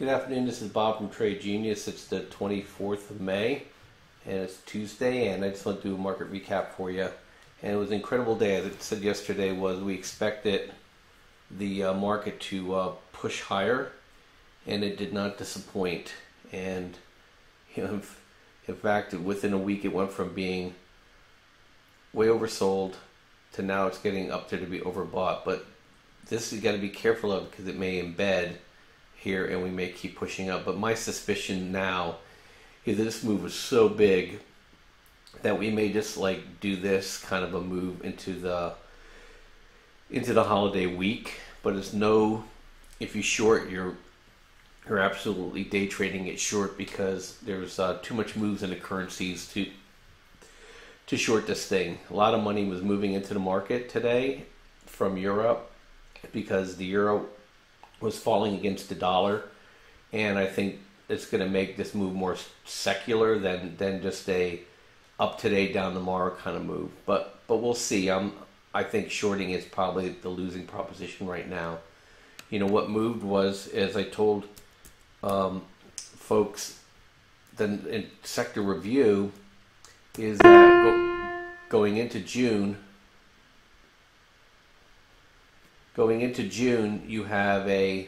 Good afternoon, this is Bob from Trade Genius. It's the 24th of May and it's Tuesday, and I just want to do a market recap for you. And it was an incredible day. As I said yesterday, we expected the market to push higher, and it did not disappoint. And in fact, within a week it went from being way oversold to now it's getting up there to be overbought. But this you got to be careful of because it may embed here and we may keep pushing up. But my suspicion now is that this move was so big that we may just like do this kind of a move into the holiday week. But it's no, if you short, you're absolutely day trading it short because there's too much moves in the currencies to short this thing. A lot of money was moving into the market today from Europe because the euro was falling against the dollar, and I think it's going to make this move more secular than just a up today down tomorrow kind of move. But we'll see. I think shorting is probably the losing proposition right now. You know what moved was, as I told folks, then in sector review is that going into June. Going into June, you have a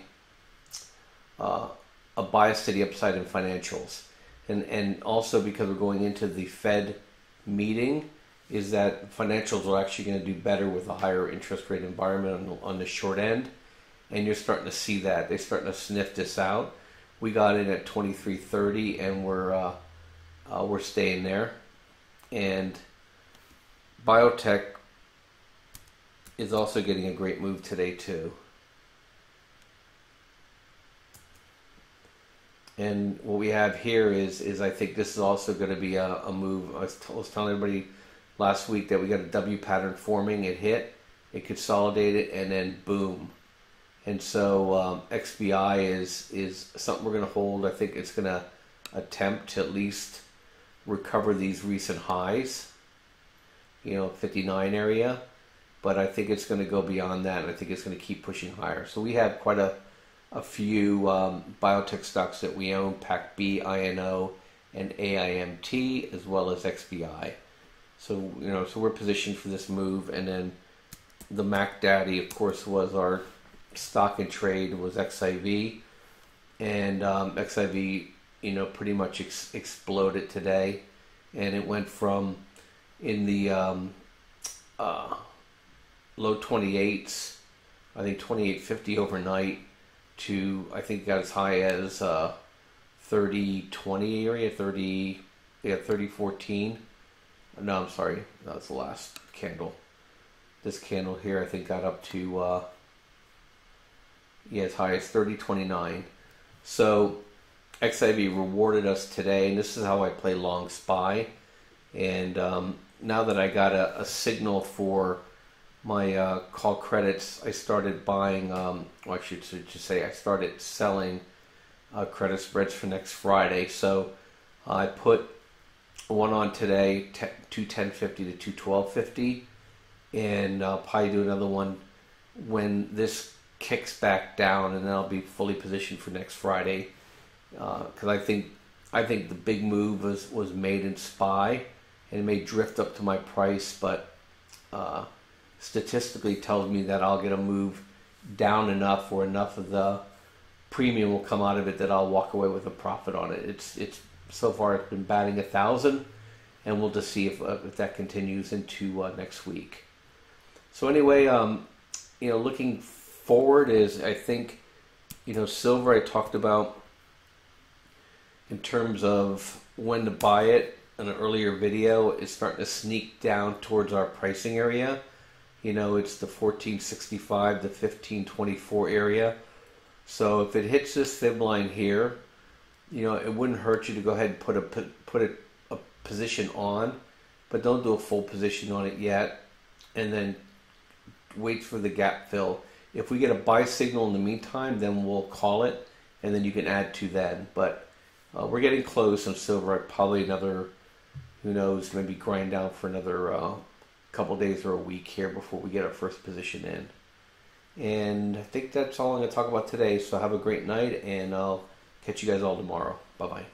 bias to the upside in financials, and also because we're going into the Fed meeting, is that financials are actually going to do better with a higher interest rate environment on the short end, and you're starting to see that they're starting to sniff this out. We got in at 23.30, and we're staying there, and biotech is also getting a great move today too. And what we have here is I think this is also going to be a move. I was telling everybody last week that we got a W pattern forming. It hit, it consolidated, and then boom. And so XBI is something we're going to hold. I think it's going to attempt to at least recover these recent highs, 59 area. But I think it's going to go beyond that, and I think it's going to keep pushing higher. So we have quite a few biotech stocks that we own: PACB, INO, and AIMT, as well as XBI. So so we're positioned for this move. And then the Mac Daddy, of course, was our stock and trade was XIV, and XIV, pretty much exploded today, and it went from in the low 28s, I think 28.50 overnight, to I think got as high as 30.20 area, 30.14. No, I'm sorry, that was the last candle. This candle here I think got up to as high as 30.29. So XIV rewarded us today, and this is how I play long SPY. And now that I got a signal for my call credits, I started buying, I should say I started selling credit spreads for next Friday. So I put one on today, 210.50 to 212.50, and I'll probably do another one when this kicks back down, and then I'll be fully positioned for next Friday. Because I think the big move was made in SPY, and it may drift up to my price, but statistically tells me that I'll get a move down enough, or enough of the premium will come out of it that I'll walk away with a profit on it. It's so far it's been batting 1,000, and we'll just see if that continues into next week. So anyway, looking forward is, I think, silver I talked about in terms of when to buy it in an earlier video. It's starting to sneak down towards our pricing area. It's the 1465 to 1524 area. So if it hits this fib line here, it wouldn't hurt you to go ahead and put a position on, but don't do a full position on it yet, and then wait for the gap fill. If we get a buy signal in the meantime, then we'll call it, and then you can add to then. But we're getting close on silver. Probably another, who knows, maybe grind down for another couple days or a week here before we get our first position in. And I think that's all I'm going to talk about today. So have a great night, and I'll Catch you guys all tomorrow. Bye bye.